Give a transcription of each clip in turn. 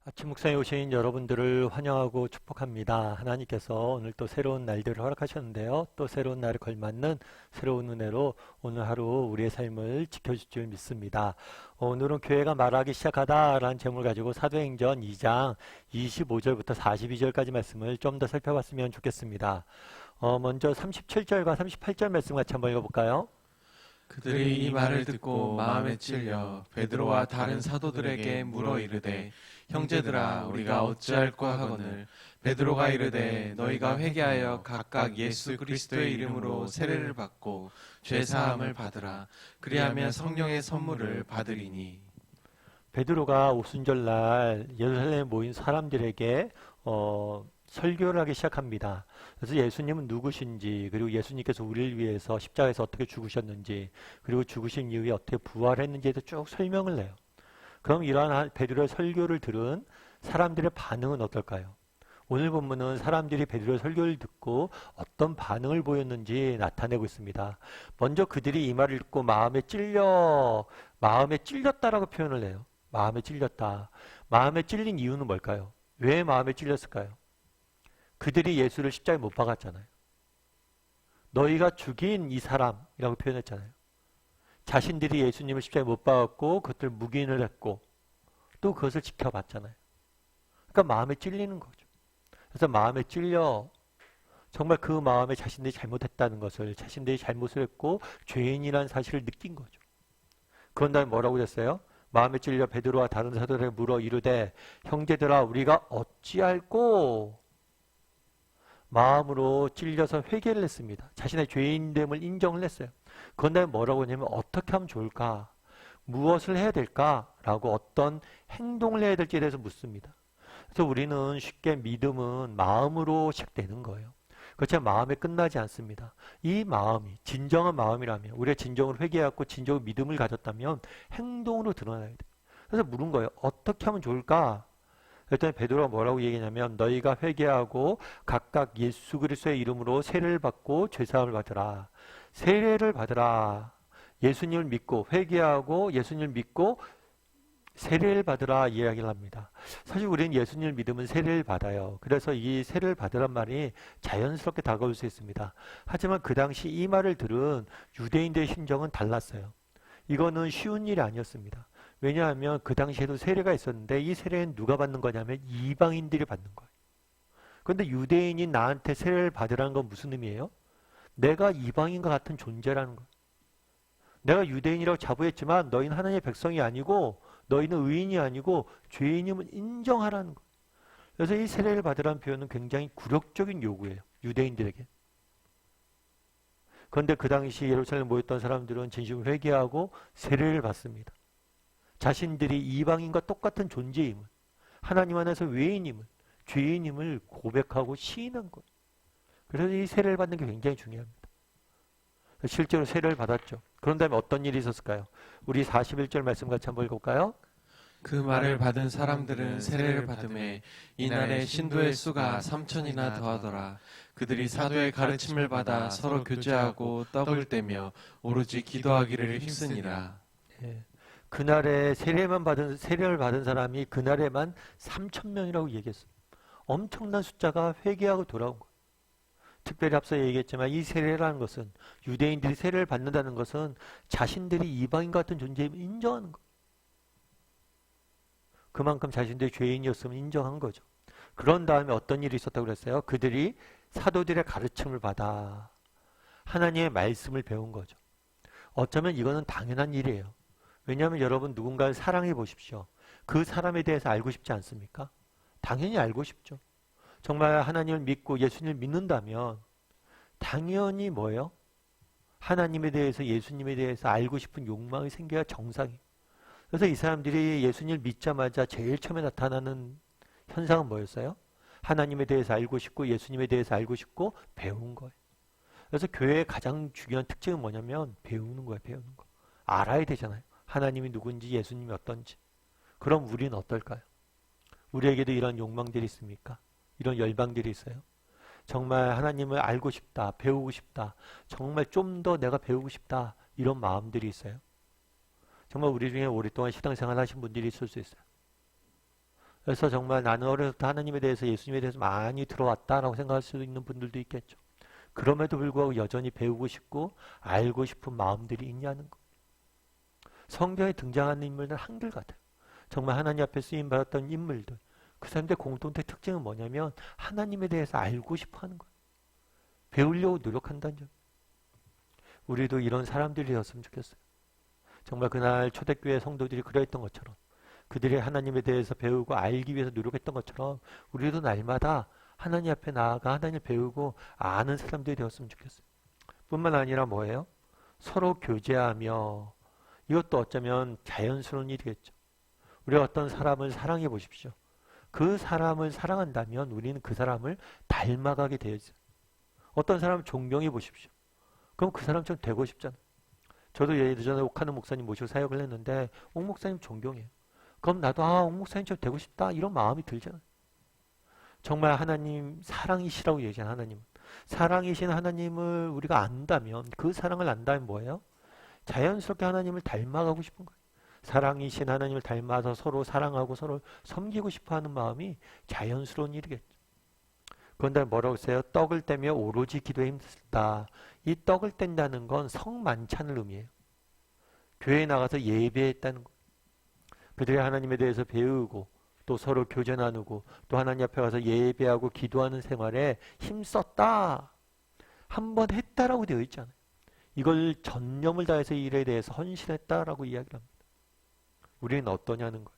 아침 묵상에 오신 여러분들을 환영하고 축복합니다. 하나님께서 오늘 또 새로운 날들을 허락하셨는데요. 또 새로운 날에 걸맞는 새로운 은혜로 오늘 하루 우리의 삶을 지켜줄 줄 믿습니다. 오늘은 교회가 말하기 시작하다라는 제목을 가지고 사도행전 2장 25절부터 42절까지 말씀을 좀 더 살펴봤으면 좋겠습니다. 먼저 37절과 38절 말씀 같이 한번 읽어볼까요? 그들이 이 말을 듣고 마음에 찔려 베드로와 다른 사도들에게 물어 이르되 형제들아 우리가 어찌할꼬 하거늘 베드로가 이르되 너희가 회개하여 각각 예수 그리스도의 이름으로 세례를 받고 죄 사함을 받으라. 그리하면 성령의 선물을 받으리니. 베드로가 오순절날 예루살렘에 모인 사람들에게 설교를 하기 시작합니다. 그래서 예수님은 누구신지, 그리고 예수님께서 우리를 위해서 십자가에서 어떻게 죽으셨는지, 그리고 죽으신 이후에 어떻게 부활했는지에 대해서 쭉 설명을 해요. 그럼 이러한 베드로의 설교를 들은 사람들의 반응은 어떨까요? 오늘 본문은 사람들이 베드로의 설교를 듣고 어떤 반응을 보였는지 나타내고 있습니다. 먼저 그들이 이 말을 듣고 마음에 찔렸다라고 표현을 해요. 마음에 찔렸다. 마음에 찔린 이유는 뭘까요? 왜 마음에 찔렸을까요? 그들이 예수를 십자가에 못 박았잖아요. 너희가 죽인 이 사람이라고 표현했잖아요. 자신들이 예수님을 십자가에 못 박았고 그것을 묵인을 했고 또 그것을 지켜봤잖아요. 그러니까 마음에 찔리는 거죠. 그래서 마음에 찔려 정말 그 마음에 자신들이 잘못했다는 것을, 자신들이 잘못을 했고 죄인이라는 사실을 느낀 거죠. 그런 다음에 뭐라고 그랬어요? 마음에 찔려 베드로와 다른 사도들에게 물어 이르되 형제들아 우리가 어찌할꼬. 마음으로 찔려서 회개를 했습니다. 자신의 죄인됨을 인정을 했어요. 그런 다음에 뭐라고 하냐면 어떻게 하면 좋을까? 무엇을 해야 될까? 라고 어떤 행동을 해야 될지에 대해서 묻습니다. 그래서 우리는 쉽게 믿음은 마음으로 시작되는 거예요. 그렇지만 마음에 끝나지 않습니다. 이 마음이 진정한 마음이라면, 우리가 진정으로 회개하고 진정으로 믿음을 가졌다면 행동으로 드러나야 돼요. 그래서 물은 거예요. 어떻게 하면 좋을까? 그랬더니 베드로가 뭐라고 얘기냐면 너희가 회개하고 각각 예수 그리스도의 이름으로 세례를 받고 죄사함을 받으라. 세례를 받으라. 예수님을 믿고 회개하고 예수님을 믿고 세례를 받으라 이야기를 합니다. 사실 우리는 예수님을 믿으면 세례를 받아요. 그래서 이 세례를 받으란 말이 자연스럽게 다가올 수 있습니다. 하지만 그 당시 이 말을 들은 유대인들의 심정은 달랐어요. 이거는 쉬운 일이 아니었습니다. 왜냐하면 그 당시에도 세례가 있었는데 이 세례는 누가 받는 거냐면 이방인들이 받는 거예요. 그런데 유대인이 나한테 세례를 받으라는 건 무슨 의미예요? 내가 이방인과 같은 존재라는 거예요. 내가 유대인이라고 자부했지만 너희는 하나님의 백성이 아니고 너희는 의인이 아니고 죄인임을 인정하라는 거예요. 그래서 이 세례를 받으라는 표현은 굉장히 굴욕적인 요구예요. 유대인들에게. 그런데 그 당시 예루살렘에 모였던 사람들은 진심으로 회개하고 세례를 받습니다. 자신들이 이방인과 똑같은 존재임을, 하나님 안에서 외인임을, 죄인임을 고백하고 시인한 거예요. 그래서 이 세례를 받는 게 굉장히 중요합니다. 실제로 세례를 받았죠. 그런 다음에 어떤 일이 있었을까요? 우리 41절 말씀 같이 한번 읽어볼까요? 그 말을 받은 사람들은 세례를 받음에 이날에 신도의 수가 3천이나 더하더라. 그들이 사도의 가르침을 받아 서로 교제하고 떡을 떼며 오로지 기도하기를 힘쓰니라. 예. 그날에 세례를 받은 사람이 그날에만 3천 명이라고 얘기했어요. 엄청난 숫자가 회개하고 돌아온 거예요. 특별히 앞서 얘기했지만 이 세례라는 것은, 유대인들이 세례를 받는다는 것은 자신들이 이방인 같은 존재임을 인정하는 거예요. 그만큼 자신들이 죄인이었음을 인정한 거죠. 그런 다음에 어떤 일이 있었다고 그랬어요? 그들이 사도들의 가르침을 받아 하나님의 말씀을 배운 거죠. 어쩌면 이거는 당연한 일이에요. 왜냐하면 여러분 누군가를 사랑해 보십시오. 그 사람에 대해서 알고 싶지 않습니까? 당연히 알고 싶죠. 정말 하나님을 믿고 예수님을 믿는다면 당연히 뭐예요? 하나님에 대해서, 예수님에 대해서 알고 싶은 욕망이 생겨야 정상이에요. 그래서 이 사람들이 예수님을 믿자마자 제일 처음에 나타나는 현상은 뭐였어요? 하나님에 대해서 알고 싶고 예수님에 대해서 알고 싶고 배운 거예요. 그래서 교회의 가장 중요한 특징은 뭐냐면 배우는 거예요. 배우는 거. 알아야 되잖아요. 하나님이 누군지 예수님이 어떤지. 그럼 우리는 어떨까요? 우리에게도 이런 욕망들이 있습니까? 이런 열방들이 있어요? 정말 하나님을 알고 싶다, 배우고 싶다, 정말 좀 더 내가 배우고 싶다, 이런 마음들이 있어요? 정말 우리 중에 오랫동안 신앙생활 하신 분들이 있을 수 있어요. 그래서 정말 나는 어려서부터 하나님에 대해서 예수님에 대해서 많이 들어왔다라고 생각할 수 있는 분들도 있겠죠. 그럼에도 불구하고 여전히 배우고 싶고 알고 싶은 마음들이 있냐는 거. 성경에 등장하는 인물들은 한결같아요. 정말 하나님 앞에 쓰임받았던 인물들. 그 사람들의 공통된 특징은 뭐냐면 하나님에 대해서 알고 싶어하는 거예요. 배우려고 노력한다는 점. 우리도 이런 사람들이 되었으면 좋겠어요. 정말 그날 초대교회 성도들이 그랬던 것처럼 그들이 하나님에 대해서 배우고 알기 위해서 노력했던 것처럼 우리도 날마다 하나님 앞에 나아가 하나님을 배우고 아는 사람들이 되었으면 좋겠어요. 뿐만 아니라 뭐예요? 서로 교제하며 이것도 어쩌면 자연스러운 일이겠죠. 우리가 어떤 사람을 사랑해 보십시오. 그 사람을 사랑한다면 우리는 그 사람을 닮아가게 되어 있어요. 어떤 사람을 존경해 보십시오. 그럼 그 사람처럼 되고 싶잖아요. 저도 예전에 옥하는 목사님 모시고 사역을 했는데 옥 목사님 존경해요. 그럼 나도 옥 목사님처럼 되고 싶다 이런 마음이 들잖아요. 정말 하나님 사랑이시라고 얘기하는 하나님. 사랑이신 하나님을 우리가 안다면 그 사랑을 안다면 뭐예요? 자연스럽게 하나님을 닮아가고 싶은 거예요. 사랑이신 하나님을 닮아서 서로 사랑하고 서로 섬기고 싶어하는 마음이 자연스러운 일이겠죠. 그런데 뭐라고 했어요? 떡을 떼며 오로지 기도에 힘쓰다. 이 떡을 뗀다는 건 성만찬을 의미해요. 교회에 나가서 예배했다는 거. 그들이 하나님에 대해서 배우고 또 서로 교제 나누고 또 하나님 앞에 가서 예배하고 기도하는 생활에 힘썼다. 한번 했다라고 되어 있잖아요. 이걸 전념을 다해서 이 일에 대해서 헌신했다라고 이야기를 합니다. 우리는 어떠냐는 거예요.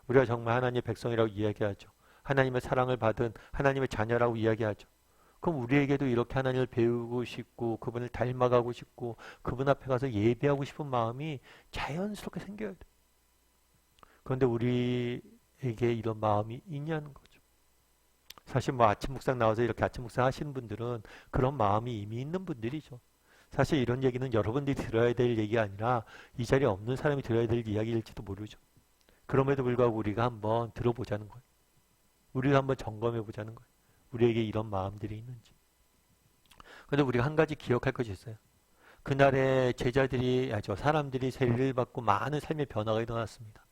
우리가 정말 하나님의 백성이라고 이야기하죠. 하나님의 사랑을 받은 하나님의 자녀라고 이야기하죠. 그럼 우리에게도 이렇게 하나님을 배우고 싶고 그분을 닮아가고 싶고 그분 앞에 가서 예배하고 싶은 마음이 자연스럽게 생겨야 돼요. 그런데 우리에게 이런 마음이 있냐는 거죠. 사실 뭐 아침 묵상 나와서 이렇게 아침 묵상 하시는 분들은 그런 마음이 이미 있는 분들이죠. 사실 이런 얘기는 여러분들이 들어야 될 얘기가 아니라 이 자리에 없는 사람이 들어야 될 이야기일지도 모르죠. 그럼에도 불구하고 우리가 한번 들어보자는 거예요. 우리가 한번 점검해 보자는 거예요. 우리에게 이런 마음들이 있는지. 그런데 우리가 한 가지 기억할 것이 있어요. 그날의 사람들이 세례를 받고 많은 삶의 변화가 일어났습니다.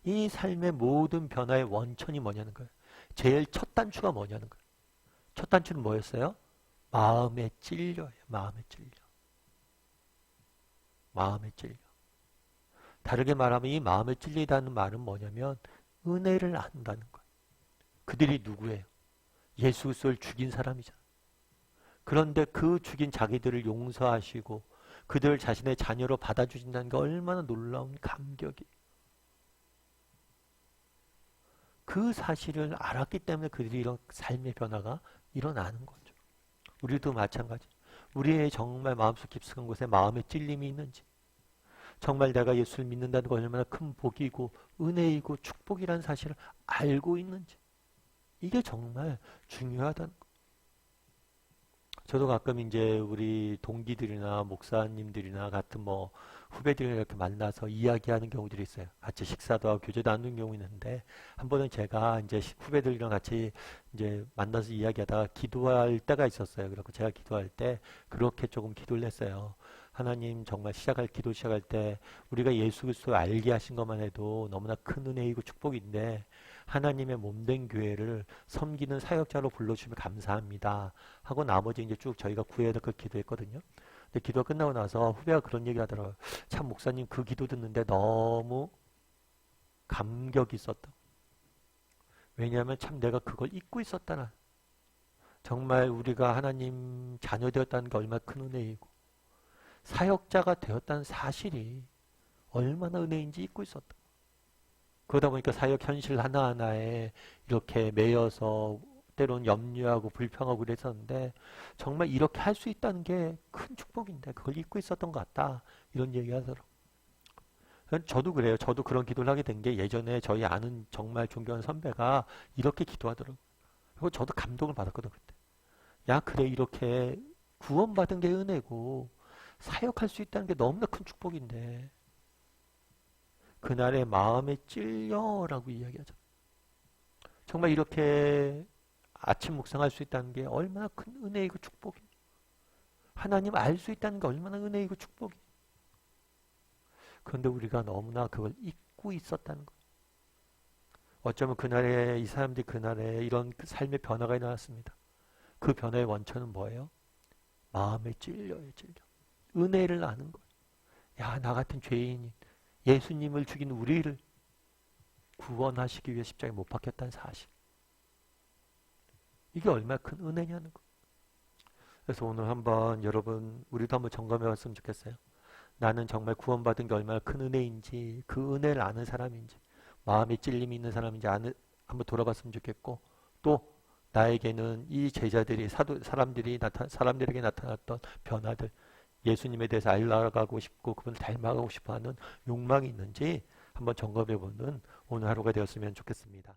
이 삶의 모든 변화의 원천이 뭐냐는 거예요. 제일 첫 단추가 뭐냐는 거예요. 첫 단추는 뭐였어요? 마음에 찔려요. 마음에 찔려. 마음에 찔려. 다르게 말하면 이 마음에 찔리다는 말은 뭐냐면 은혜를 안다는 거예요. 그들이 누구예요? 예수 그리스도를 죽인 사람이잖아요. 그런데 그 죽인 자기들을 용서하시고 그들을 자신의 자녀로 받아주신다는 게 얼마나 놀라운 감격이에요. 그 사실을 알았기 때문에 그들이 이런 삶의 변화가 일어나는 거죠. 우리도 마찬가지. 우리의 정말 마음속 깊숙한 곳에 마음의 찔림이 있는지, 정말 내가 예수를 믿는다는 거 얼마나 큰 복이고 은혜이고 축복이라는 사실을 알고 있는지, 이게 정말 중요하다는 거. 저도 가끔 이제 우리 동기들이나 목사님들이나 같은 뭐 후배들이랑 이렇게 만나서 이야기하는 경우들이 있어요. 같이 식사도 하고 교제도 하는 경우 있는데, 한 번은 제가 이제 후배들이랑 같이 이제 만나서 이야기하다가 기도할 때가 있었어요. 그래서 제가 기도할 때 그렇게 조금 기도를 했어요. 하나님, 정말 기도 시작할 때 우리가 예수 그리스도를 알게 하신 것만 해도 너무나 큰 은혜이고 축복인데, 하나님의 몸된 교회를 섬기는 사역자로 불러주시면 감사합니다 하고 나머지 이제 쭉 저희가 구해야 될 걸 기도했거든요. 근데 기도가 끝나고 나서 후배가 그런 얘기 하더라고요. 참 목사님, 그 기도 듣는데 너무 감격이 있었다. 왜냐하면 참 내가 그걸 잊고 있었다나. 정말 우리가 하나님 자녀 되었다는 게 얼마나 큰 은혜이고 사역자가 되었다는 사실이 얼마나 은혜인지 잊고 있었다. 그러다 보니까 사역 현실 하나하나에 이렇게 매여서 때로는 염려하고 불평하고 그랬었는데, 정말 이렇게 할 수 있다는 게 큰 축복인데 그걸 잊고 있었던 것 같다, 이런 얘기 하더라고요. 저도 그래요. 저도 그런 기도를 하게 된 게 예전에 저희 아는 정말 존경하는 선배가 이렇게 기도하더라고요. 그리고 저도 감동을 받았거든요. 그때. 야, 그래, 이렇게 구원받은 게 은혜고 사역할 수 있다는 게 너무나 큰 축복인데 그날의 마음에 찔려라고 이야기하죠. 정말 이렇게 아침 묵상할 수 있다는 게 얼마나 큰 은혜이고 축복이에요. 하나님 알 수 있다는 게 얼마나 은혜이고 축복이에요. 그런데 우리가 너무나 그걸 잊고 있었다는 거예요. 어쩌면 그날에 이 사람들이 그날에 이런 그 삶의 변화가 일어났습니다. 그 변화의 원천은 뭐예요? 마음에 찔려요, 찔려. 은혜를 아는 거예요. 야, 나 같은 죄인이 예수님을 죽인 우리를 구원하시기 위해 십자가에 못 박혔다는 사실. 이게 얼마나 큰 은혜냐는 거. 그래서 오늘 한번 여러분 우리도 한번 점검해 봤으면 좋겠어요. 나는 정말 구원받은 게 얼마나 큰 은혜인지, 그 은혜를 아는 사람인지, 마음에 찔림이 있는 사람인지 한번 돌아봤으면 좋겠고, 또 나에게는 이 제자들이 사람들에게 나타났던 변화들, 예수님에 대해서 알아가고 싶고 그분을 닮아가고 싶어하는 욕망이 있는지 한번 점검해 보는 오늘 하루가 되었으면 좋겠습니다.